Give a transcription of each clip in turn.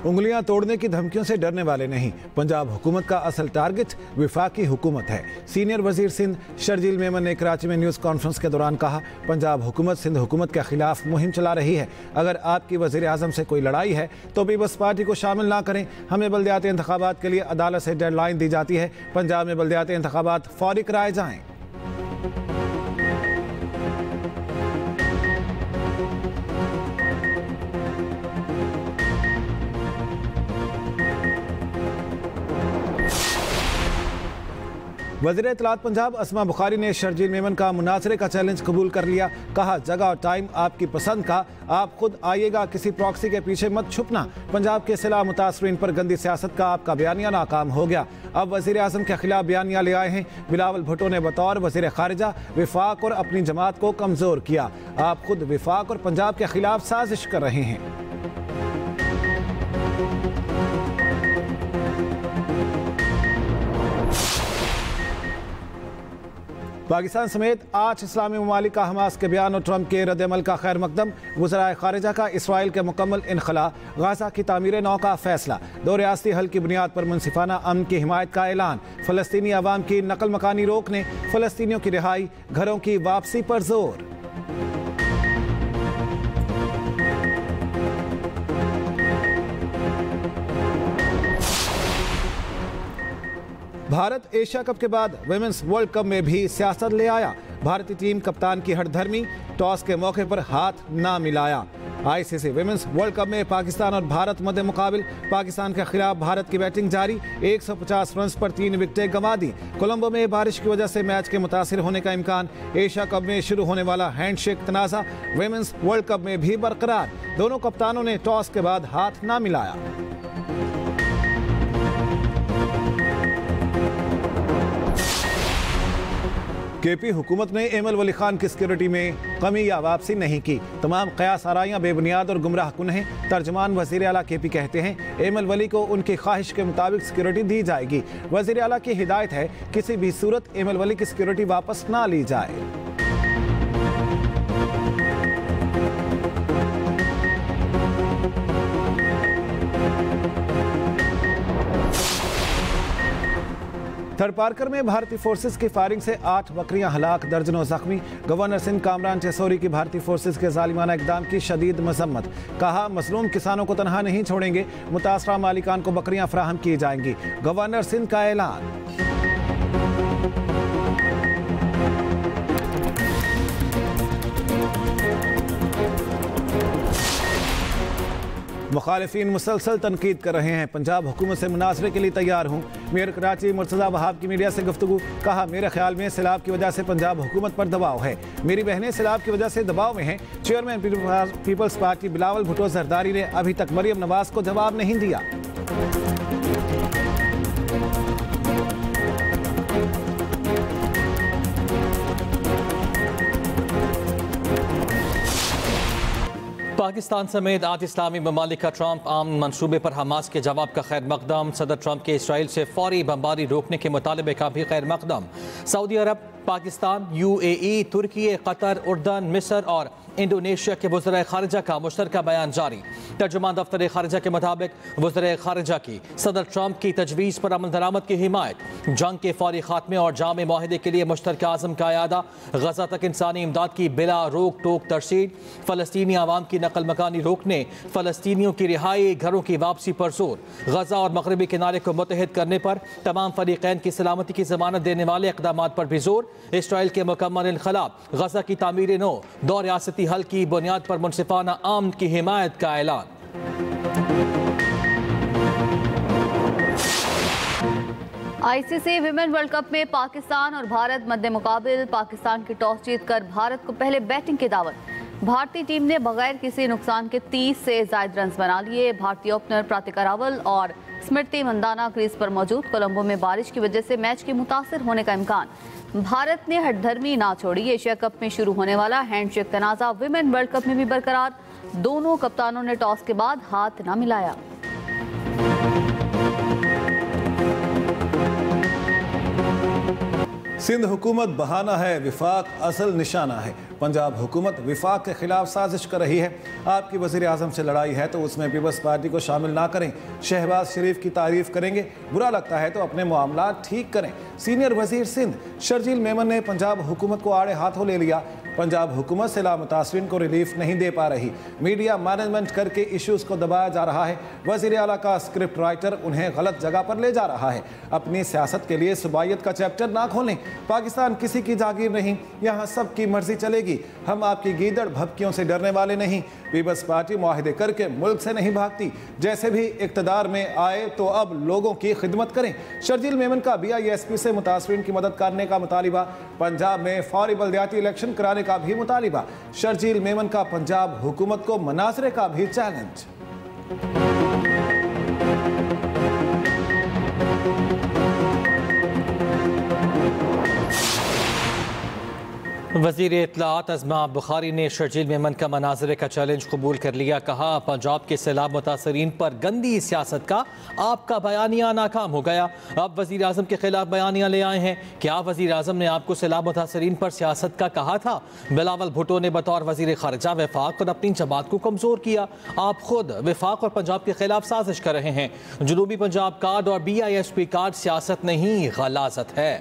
उंगलियां तोड़ने की धमकियों से डरने वाले नहीं। पंजाब हुकूमत का असल टारगेट वफाकी हुकूमत है। सीनियर वजीर सिंध शर्जील मेमन ने कराची में न्यूज़ कॉन्फ्रेंस के दौरान कहा, पंजाब हुकूमत सिंध हुकूमत के खिलाफ मुहिम चला रही है। अगर आपकी वजीर आजम से कोई लड़ाई है तो पीपल्स पार्टी को शामिल ना करें। हमें बल्दियाती इंतखाबात के लिए अदालत से डेडलाइन दी जाती है। पंजाब में बल्दियाती इंतखाबात फौरी कराए जाएं। वज़ीर इत्तलात पंजाब अस्मा बुखारी ने शर्जील मेमन का मुनाजरे का चैलेंज कबूल कर लिया। कहा, जगह और टाइम आपकी पसंद का, आप खुद आइएगा, किसी प्रॉक्सी के पीछे मत छुपना। पंजाब के सिला मुतासरीन पर गंदी सियासत का आपका बयानिया नाकाम हो गया। अब वज़ीर आज़म के खिलाफ बयानिया ले आए हैं। बिलावल भुट्टो ने बतौर वज़ीर खारिजा विफाक और अपनी जमात को कमज़ोर किया। आप खुद विफाक और पंजाब के खिलाफ साजिश कर रहे हैं। पाकिस्तान समेत 8 इस्लामी ममालिक का हमास के बयान और ट्रंप के रद्द-ए-अमल का खैर मकदम। वज़राए खारिजा का इसराइल के मुकम्मल इनखला, गाज़ा की तामीर नौ का फैसला। दो रियासती हल की बुनियाद पर मुनसिफाना अमन की हिमायत का ऐलान। फ़लस्तीनी अवाम की नकल मकानी रोकने, फ़लस्तीनियों की रिहाई, घरों की वापसी पर जोर। भारत एशिया कप के बाद विमेंस वर्ल्ड कप में भी सियासत ले आया। भारतीय टीम कप्तान की हठधर्मी, टॉस के मौके पर हाथ ना मिलाया। आईसीसी विमेंस वर्ल्ड कप में पाकिस्तान और भारत मध्य मुकाबिल। पाकिस्तान के खिलाफ भारत की बैटिंग जारी, 150 रन पर 3 विकेटें गंवा दी। कोलंबो में बारिश की वजह से मैच के मुतासिर होने का इम्कान। एशिया कप में शुरू होने वाला हैंडशेक तनाज़ा विमेंस वर्ल्ड कप में भी बरकरार। दोनों कप्तानों ने टॉस के बाद हाथ ना मिलाया। केपी हुकूमत ने एमल वली खान की सिक्योरिटी में कमी या वापसी नहीं की। तमाम कयास आराइयाँ बेबुनियाद और गुमराह कुन हैं। तर्जमान वज़ीर आला केपी कहते हैं, एमल वली को उनकी ख्वाहिश के मुताबिक सिक्योरिटी दी जाएगी। वज़ीर आला की हिदायत है, किसी भी सूरत एमल वली की सिक्योरिटी वापस ना ली जाए। थरपारकर में भारतीय फोर्सेस की फायरिंग से 8 बकरियां हलाक, दर्जनों जख्मी। गवर्नर सिंध कामरान टेसोरी की भारतीय फोर्सेस के जालिमाना इकदाम की शदीद मजम्मत। कहा, मजलूम किसानों को तनहा नहीं छोड़ेंगे, मुतासरा मालिकान को बकरियां फराहम की जाएंगी। गवर्नर सिंध का ऐलान। मुखालिफिन मुसलसल तनकीद कर रहे हैं। पंजाब हुकूमत से मुनासरे के लिए तैयार हूँ। मेयर कराची मुर्तज़ा वहाब की मीडिया से गुफ्तगू। कहा, मेरे ख्याल में सैलाब की वजह से पंजाब हुकूमत पर दबाव है। मेरी बहनें सैलाब की वजह से दबाव में हैं। Chairman Peoples Party Bilawal Bhutto Zardari ने अभी तक मरियम नवाज को जवाब नहीं दिया। पाकिस्तान समेत 8 इस्लामी ममालिक का ट्रंप आम मंसूबे पर हमास के जवाब का खैर मकदम। सदर ट्रंप के इसराइल से फौरी बमबारी रोकने के मुतालबे का भी खैर मकदम। सऊदी अरब, पाकिस्तान, UAE, तुर्की, कतर, उर्दन, मिस्र और इंडोनेशिया के वज़ीर खारिजा का मुश्तरका बयान जारी। तर्जुमान दफ्तर खारिजा के मुताबिक वज़ीर खारिजा की सदर ट्रंप की तजवीज़ पर अमल दरामद की हिमायत, जंग के फौरी खात्मे और जामे माहिदे के लिए मुश्तरका आज़म का अयादा, गजा तक इंसानी इमदाद की बिला रोक टोक तरसीद, फ़लस्तीनी आवाम की नकल मकानी रोकने, फ़लस्तीनियों की रिहाई, घरों की वापसी पर जोर, गजा और मगरबी किनारे को मुत्तहिद करने पर तमाम फरीक़ैन की सलामती की ज़मानत देने वाले इक़दाम पर भी जोर, इसराइल के मुकम्मल इनखला, गजा की तामीर नो, 2 रियासती हल की बुनियाद पर मुनसिफाना अमन की हिमायत का ऐलान। आईसीसी विमेन वर्ल्ड कप में पाकिस्तान और भारत मध्य मुकाबिल। पाकिस्तान की टॉस जीतकर भारत को पहले बैटिंग की दावत। भारतीय टीम ने बगैर किसी नुकसान के 30 से ज़ायद रन बना लिए। भारतीय ओपनर प्रातिका रावल और स्मृति मंदाना क्रीज पर मौजूद। कोलंबो में बारिश की वजह से मैच के मुतासिर होने का इम्कान। भारत ने हठधर्मी ना छोड़ी। एशिया कप में शुरू होने वाला हैंडशेक तनाज़ा विमेन वर्ल्ड कप में भी बरकरार। दोनों कप्तानों ने टॉस के बाद हाथ ना मिलाया। सिंध हुकूमत बहाना है, विफाक असल निशाना है। पंजाब हुकूमत विफाक के खिलाफ साजिश कर रही है। आपकी वज़ीर आज़म से लड़ाई है तो उसमें पीपल्स पार्टी को शामिल ना करें। शहबाज शरीफ की तारीफ करेंगे, बुरा लगता है तो अपने मामला ठीक करें। सीनियर वजीर सिंध शर्जील मेमन ने पंजाब हुकूमत को आड़े हाथों ले लिया। पंजाब हुकूमत सैलाब मुतासरीन को रिलीफ नहीं दे पा रही। मीडिया मैनेजमेंट करके इश्यूज़ को दबाया जा रहा है। वज़ीर आला का स्क्रिप्ट राइटर उन्हें गलत जगह पर ले जा रहा है। अपनी सियासत के लिए सुबाइयत का चैप्टर ना खोलें। पाकिस्तान किसी की जागीर नहीं, यहाँ सबकी मर्जी चलेगी। हम आपकी गीदड़ भभकियों से डरने वाले नहीं। पीपल्स पार्टी मुआहदे करके मुल्क से नहीं भागती। जैसे भी इक़्तिदार में आए तो अब लोगों की खिदमत करें। शर्जील मेमन का BISP से मुतासरीन की मदद करने का मुतालिबा। पंजाब में फौरी बल्दियाती इलेक्शन कराने का भी मुतालिबा। शर्जील मेमन का पंजाब हुकूमत को मनासरे का भी चैलेंज। वज़ीर इत्तलाआत अज़मा बुखारी ने शर्जील मेमन का मनाज़रे का चैलेंज कबूल कर लिया। कहा, पंजाब के सैलाब मुतासरीन पर गंदी सियासत का आपका बयानिया नाकाम हो गया। अब वज़ीर आज़म के खिलाफ बयानिया ले आए हैं। क्या वज़ीर आज़म ने आपको सैलाब मुतासरीन पर सियासत का कहा था? बिलावल भुट्टो ने बतौर वज़ीर ख़ारिजा वफाक और अपनी जमात को कमज़ोर किया। आप खुद वफाक और पंजाब के खिलाफ साजिश कर रहे हैं। जनूबी पंजाब कार्ड और BISP कार्ड सियासत नहीं, गलाज़त है।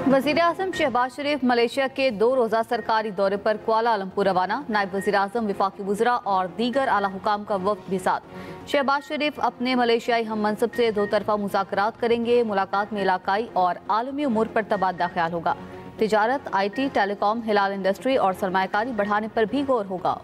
वज़ीर आज़म शहबाज शरीफ मलेशिया के 2 रोज़ा सरकारी दौरे पर कुआलालंपुर रवाना। नायब वज़ीर आज़म, वफाकी वज़रा और दीगर आला हुकाम का वफ़द भी साथ। शहबाज शरीफ अपने मलेशियाई हम मनसब से 2 तरफ़ा मुज़ाकरात करेंगे। मुलाकात में इलाकाई और आलमी उमूर पर तबादला ख्याल होगा। तिजारत, IT, टेलीकॉम, हिलाल इंडस्ट्री और सरमायाकारी बढ़ाने पर भी गौर होगा।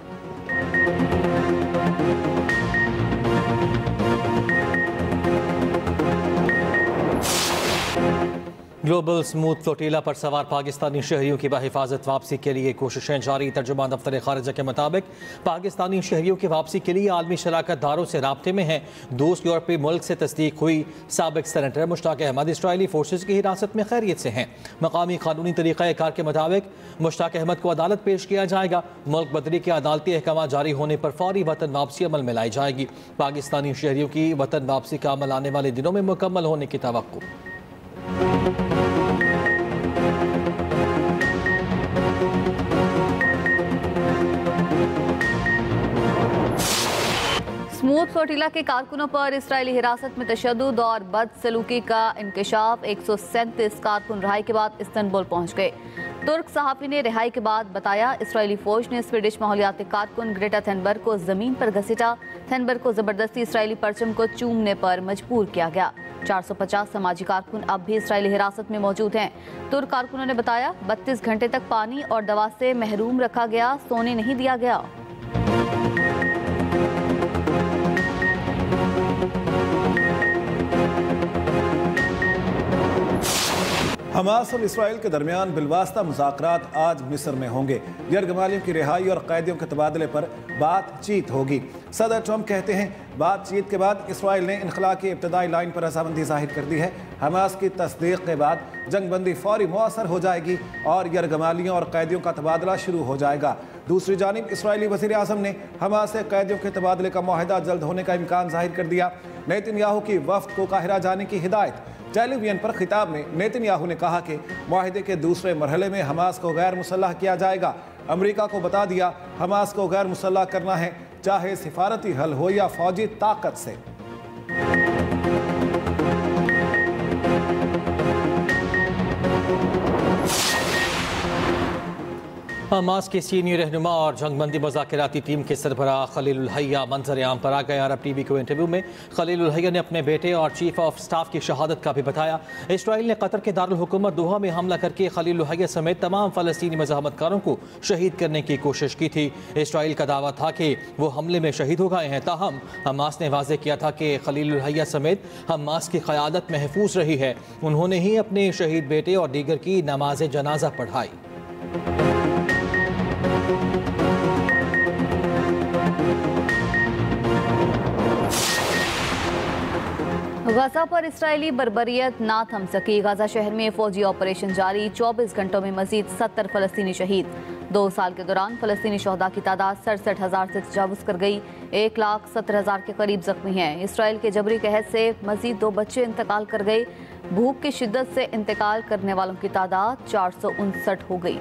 ग्लोबल स्मूथ फ्लोटीला पर सवार पाकिस्तानी शहरियों की बाहिफाजत वापसी के लिए कोशिशें जारी। तर्जुमान दफ्तर खारिजा के मुताबिक पाकिस्तानी शहरियों की वापसी के लिए आलमी शराकत दारों से राब्ते में हैं। दोस्त यूरोपीय मुल्क से तस्दीक हुई साबिक senator Mushtaq Ahmad Israeli forces की हिरासत में खैरियत से हैं। मकामी कानूनी तरीक़ाकार के मुताबिक मुश्ताक अहमद को अदालत पेश किया जाएगा। मुल्क बदरी के अदालती अहकाम जारी होने पर फौरी वतन वापसी अमल में लाई जाएगी। पाकिस्तानी शहरियों की वतन वापसी का अमल आने वाले दिनों में मुकम्मल होने की तवक्को। स्मूथ फ्लोटीला के कारकुनों पर इसराइली हिरासत में तशद्दुद और बदसलूकी का इंकशाफ। 137 कारकुन रिहाई के बाद इस्तांबुल पहुंच गए। तुर्क सहाफ़ी ने रिहाई के बाद बताया, इसराइली फौज ने स्वीडिश माहौलियाती कारकुन ग्रेटा थेनबर्ग को जमीन पर घसीटा। थेनबर्ग को जबरदस्ती इसराइली परचम को चूमने पर मजबूर किया गया। 450 समाजी कारकुन अब भी इसराइली हिरासत में मौजूद हैं। तुर्क कारकुनों ने बताया, 32 घंटे तक पानी और दवा से महरूम रखा गया, सोने नहीं दिया गया। हमास और इसराइल के दरमियान बिलवास्ता मुज़ाकरात आज मिस्र में होंगे। यरगमालियों की रिहाई और कैदियों के तबादले पर बातचीत होगी। सदर ट्रंप कहते हैं, बातचीत के बाद इसराइल ने इनखला की इब्तदाई लाइन पर रजामंदी जाहिर कर दी है। हमास की तस्दीक के बाद जंगबंदी फौरी मुअस्सर हो जाएगी और यरगमालियों और कैदियों का तबादला शुरू हो जाएगा। दूसरी जानिब इसराइली वज़ीर आज़म ने हमास से कैदियों के तबादले का मुआहदा जल्द होने का इम्कान जाहिर कर दिया। नेतन्याहू की वफ्द को काहिरा जाने की हिदायत। टेलीविजन पर खिताब में नेतन्याहू ने कहा कि मुआहदे के दूसरे मरहले में हमास को गैर मुसल्लह किया जाएगा। अमेरिका को बता दिया, हमास को गैर मुसल्लह करना है, चाहे सिफारती हल हो या फौजी ताकत से। हमास के सीनियर रहनुमा और जंगबंदी मुज़ाकराती टीम के सरबराह खलीलुल हैया मंजर आम पर आ गए। अरब TV को इंटरव्यू में खलीलुल हैया ने अपने बेटे और चीफ ऑफ स्टाफ की शहादत का भी बताया। इसराइल ने कतर के दारुल हुकूमत दोहा में हमला करके खलीलुल हैया समेत तमाम फ़लस्तीनी मज़ाहमतकारों को शहीद करने की कोशिश की थी। इसराइल का दावा था कि वो हमले में शहीद हो गए हैं। ताहम हमास ने वाज़ेह किया था कि खलीलुल हैया समेत हमास की क़यादत महफूज रही है। उन्होंने ही अपने शहीद बेटे और दीगर की नमाज जनाजा पढ़ाई। गजा पर इसराइली बर्बरियत ना थम सकी। गजा शहर में फौजी ऑपरेशन जारी। 24 घंटों में मजीद 70 फ़लस्तीनी शहीद। 2 साल के दौरान फ़लस्तीनी शहदा की तादाद 67,000 से तजावुज़ कर गई। 1,70,000 के करीब जख्मी हैं। इसराइल के जबरी कहत से मजीद 2 बच्चे इंतकाल कर गए। भूख की शिद्दत से इंतकाल करने वालों की तादाद 459 हो गई।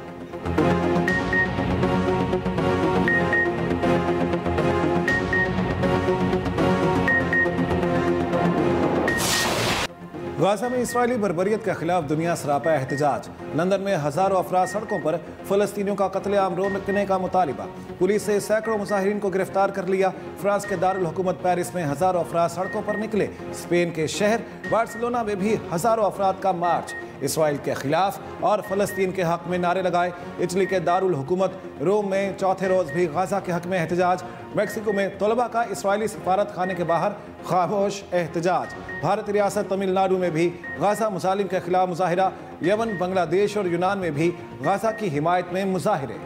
गाजा में इसराइली बर्बरियत के खिलाफ दुनिया सरापा एहतजाज। लंदन में हजारों अफराद सड़कों पर फलस्तीनियों का कत्लेआम रोकने का मुतालिबा। पुलिस से सैकड़ों मुजाहिरीन को गिरफ्तार कर लिया। फ्रांस के दारुल हुकूमत पेरिस में हजारों अफराद सड़कों पर निकले। स्पेन के शहर बार्सिलोना में भी हजारों अफराद का मार्च। इसराइल के खिलाफ और फलस्तीन के हक में नारे लगाए। इटली के दारुल हुकूमत रोम में चौथे रोज भी गाजा के हक में एहतजाज। मेक्सिको में तलबा का इसराइली सफारत खाने के बाहर खामोश एहतजाज। भारतीय रियासत तमिलनाडु में भी गाजा मुजालिम के खिलाफ मुजाहिरा। यमन, बांग्लादेश और यूनान में भी गाजा की हिमायत में मुजाहिरे।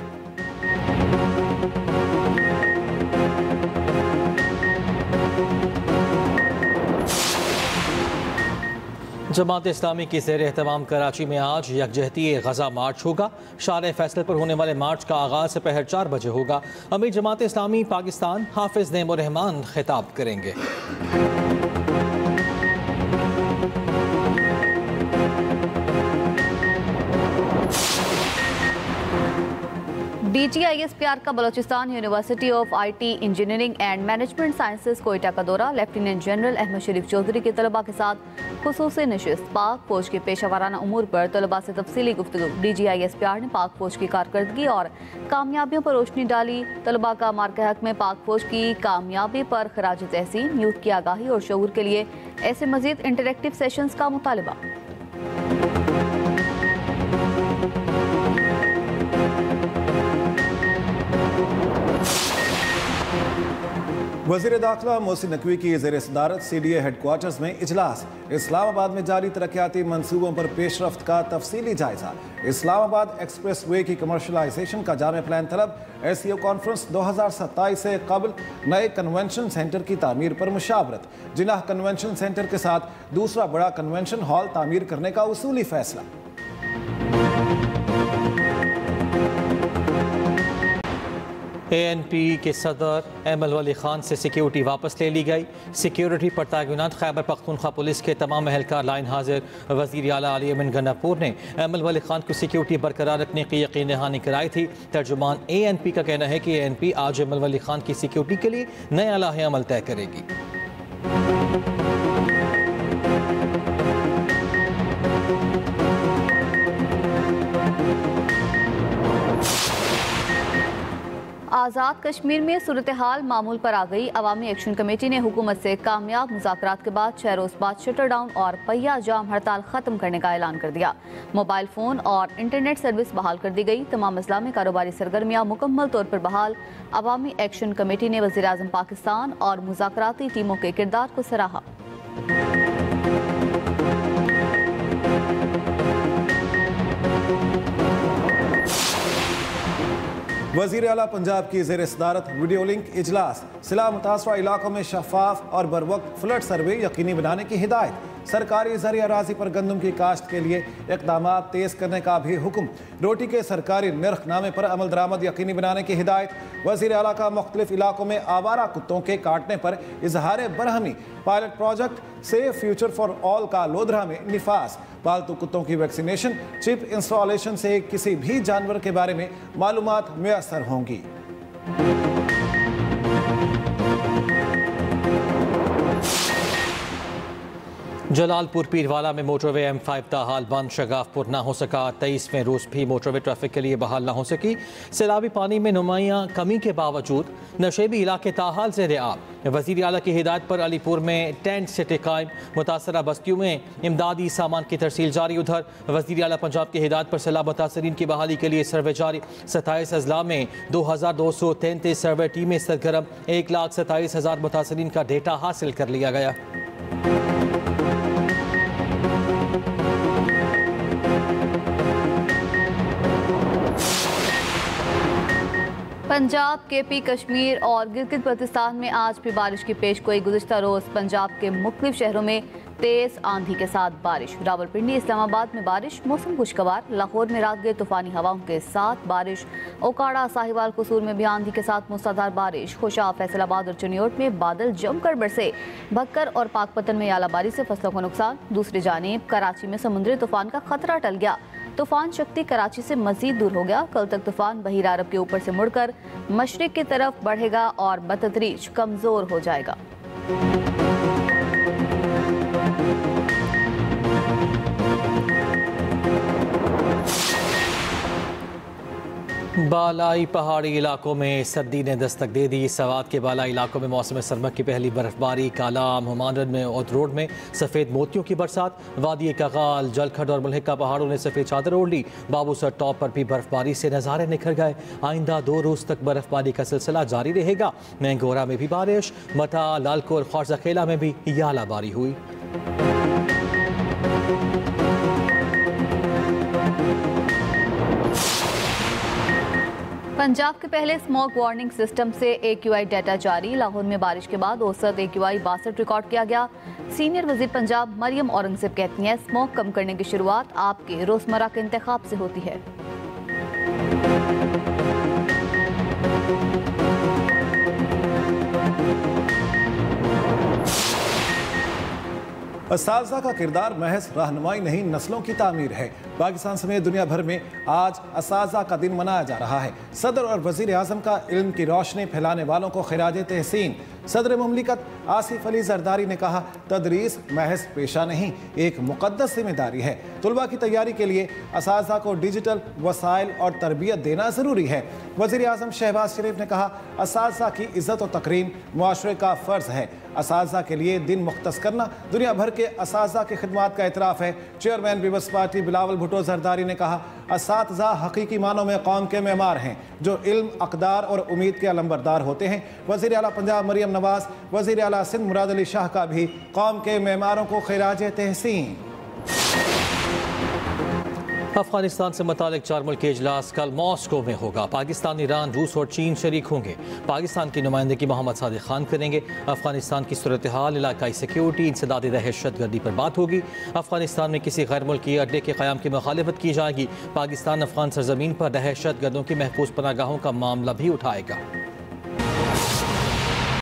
जमात इस्लामी की ज़ेर एहतमाम कराची में आज यकजहती गज़ा मार्च होगा। शार फैसल पर होने वाले मार्च का आगाज़ दोपहर 4 बजे होगा। अमीर जमात इस्लामी पाकिस्तान हाफिज़ नईमुर रहमान खिताब करेंगे। DGISPR का Balochistan university of IT engineering and management sciences Quetta का दौरा। लेफ्टिनेंट जनरल अहमद शरीफ चौधरी के तलबा के साथ खुसूसी नशिस्त। पाक फौज के पेशा वाराना उमूर पर तलबा से तफसीली गुफ्तगू। DGISPR ने पाक फौज की कारकर्दगी और कामयाबियों पर रोशनी डाली। तलबा का मार्के हक में पाक फौज की कामयाबी पर खराज तहसीन। यूथ की आगाही और शऊर के लिए ऐसे मजीद इंटरेक्टिव सेशंस का मुतालबा। वज़ीर दाखिला मोहसिन नकवी की ज़ेर सदारत CDA हेडक्वार्टर्स में इजलास। इस्लामाबाद में जारी तरक्याती मंसूबों पर पेशरफ्त का तफसीली जायजा। इस्लामाबाद एक्सप्रेस वे की कमर्शलाइजेशन का जामे प्लान तलब। SCO कॉन्फ्रेंस 2027 से कबल नए कन्वेंशन सेंटर की तामीर पर मुशावरत। जिनाह कन्वेंशन सेंटर के साथ दूसरा बड़ा कन्वेंशन हॉल तामीर करने का उसूली फैसला। ANP के सदर एमल वली खान से सिक्योरिटी वापस ले ली गई। सिक्योरिटी पर तैनात खैबर पख्तूनख्वा पुलिस के तमाम एहलकार लाइन हाजिर। वज़ीर आला अली अमीन गन्नापुर ने एमल वली खान को सिक्योरिटी बरकरार रखने की यकीन दहानी कराई थी। तर्जुमान ANP का कहना है कि ANP आज एमल वली खान की सिक्योरिटी के लिए नया लाहे अमल तय करेगी। आज़ाद कश्मीर में सूरत हाल मामूल पर आ गई। अवामी एक्शन कमेटी ने हुकूमत से कामयाब मुज़ाकरात के बाद 6 रोज़ बाद शटर डाउन और पहिया जाम हड़ताल ख़त्म करने का ऐलान कर दिया। मोबाइल फ़ोन और इंटरनेट सर्विस बहाल कर दी गई। तमाम इस्लामी कारोबारी सरगर्मियाँ मुकम्मल तौर पर बहाल। अवामी एक्शन कमेटी ने वज़ीर आज़म पाकिस्तान और मुज़ाकराती टीमों के किरदार को सराहा। वज़ीर आला पंजाब की ज़ेर सदारत वीडियो लिंक इजलास। सिला मुतासरा इलाकों में शफाफ और बरवक्त फ्लड सर्वे यकीनी बनाने की हिदायत। सरकारी ज़रिया राजी पर गंदम की काश्त के लिए इक़दाम तेज़ करने का भी हुक्म। रोटी के सरकारी निर्खनामे पर अमल दरामद यकीनी बनाने की हिदायत। वज़ीर आला का मुख्तलिफ इलाकों में आवारा कुत्तों के काटने पर इजहार बरहमी। Pilot project safe future for all का लोधरा में निफास। पालतू कुत्तों की वैक्सीनेशन चिप इंस्टॉलेशन से किसी भी जानवर के बारे में मालूमात मुयस्सर होंगी। जलालपुर पीरवाला में मोटरवे M5 ताहाल बंद। शगाफपुर ना हो सका। 23वें रोज भी मोटरवे ट्रैफिक के लिए बहाल ना हो सकी। सैलाबी पानी में नुमायां कमी के बावजूद नशेबी इलाके ताहाल से आब। वज़ीर आला की हिदायत पर अलीपुर में टेंट सिटी कायम। मुतासरा बस्तियों में इमदादी सामान की तरसील जारी। उधर वज़ीर आला पंजाब की हिदायत पर सैलाब मुतासरीन की बहाली के लिए सर्वे जारी। 27 अजला में 2233 सर्वे टीमें सरगर्म। 1,27,000 मुतासरीन का डेटा हासिल कर लिया गया। पंजाब, KP, कश्मीर और गिलगित बल्तिस्तान में आज भी बारिश की पेशगोई। गुज़िश्ता रोज़ पंजाब के मुख्तलिफ शहरों में तेज आंधी के साथ बारिश। रावलपिंडी इस्लामाबाद में बारिश, मौसम खुशगवार। लाहौर में रात गए तूफानी हवाओं के साथ बारिश। ओकाड़ा, साहिवाल, कसूर में भी आंधी के साथ मूसलाधार बारिश। खुशा, फैसलाबाद और चुनियोट में बादल जमकर बरसे। भक्कर और पाकपतन में आलाबारी से फसलों को नुकसान। दूसरी जानिब कराची में समुद्री तूफान का खतरा टल गया। तूफान शक्ति कराची से मजीद दूर हो गया। कल तक तूफान बहीरा अरब के ऊपर से मुड़कर मशरिक की तरफ बढ़ेगा और बतदरीज कमजोर हो जाएगा। बालाई पहाड़ी इलाकों में सर्दी ने दस्तक दे दी। सवात के बालाई इलाकों में मौसम सरमा की पहली बर्फबारी। कालाम, हुमानरन में और रोड में सफ़ेद मोतियों की बरसात। वादी कगाल, जलखड और मुल्हिका पहाड़ों ने सफ़ेद चादर ओढ़ ली। बाबूसर टॉप पर भी बर्फबारी से नज़ारे निखर गए। आइंदा 2 रोज़ तक बर्फबारी का सिलसिला जारी रहेगा। मैंगोरा में भी बारिश। मता, लालकोर, ख्वारज़ाखेला में भी यालाबारी हुई। पंजाब के पहले स्मॉग वार्निंग सिस्टम से AQI डाटा जारी। लाहौर में बारिश के बाद औसत AQI 62 रिकॉर्ड किया गया। सीनियर वजीर पंजाब मरियम औरंगजेब कहती हैं, स्मॉग कम करने की शुरुआत आपके रोजमर्रा के इंतखाब से होती है। असातिज़ा का किरदार महज रहनुमाई नहीं, नस्लों की तामीर है। पाकिस्तान समेत दुनिया भर में आज असातिज़ा का दिन मनाया जा रहा है। सदर और वज़ीर आज़म का इल्म की रोशनी फैलाने वालों को खिराज तहसीन। सदर मुमलिकत आसिफ अली जरदारी ने कहा, तदरीस महज पेशा नहीं, एक मुक़द्दस जिम्मेदारी है। तुलबा की तैयारी के लिए असातिज़ा को डिजिटल वसाइल और तरबियत देना ज़रूरी है। वज़ीर आज़म शहबाज शरीफ ने कहा, असातिज़ा की इज़्ज़त और तकरीम मुआशरे का फ़र्ज़ है। असातिज़ा के लिए दिन मुख्तस करना दुनिया भर के असातिज़ा की खिदमत का एतराफ़ है। Chairman Peoples Party Bilawal Bhutto Zardari ने कहा, असातिज़ा हकीकी मानों में कौम के मेमार हैं, जो इल्म, अक़दार और उम्मीद के अलंबरदार होते हैं। वज़ीर आला पंजाब मरियम नवाज़, वज़ीर आला सिंध मुराद अली शाह का भी कौम के मेमारों को खिराज तहसीन। अफगानिस्तान से मुतालिक 4 मुल्की इजलास कल मॉस्को में होगा। पाकिस्तान, ईरान, रूस और चीन शरीक होंगे। पाकिस्तान की नुमाइंदगी मोहम्मद सादिक खान करेंगे। अफगानिस्तान की सूरत हाल, इलाकाई सिक्योरिटी, इंसदाद दहशतगर्दी पर बात होगी। अफगानिस्तान में किसी गैर मुल्की अड्डे के क़याम की मुखालिफत की जाएगी। पाकिस्तान अफगान सरजमीन पर दहशतगर्दों की महफूज पनागाहों का मामला भी उठाएगा।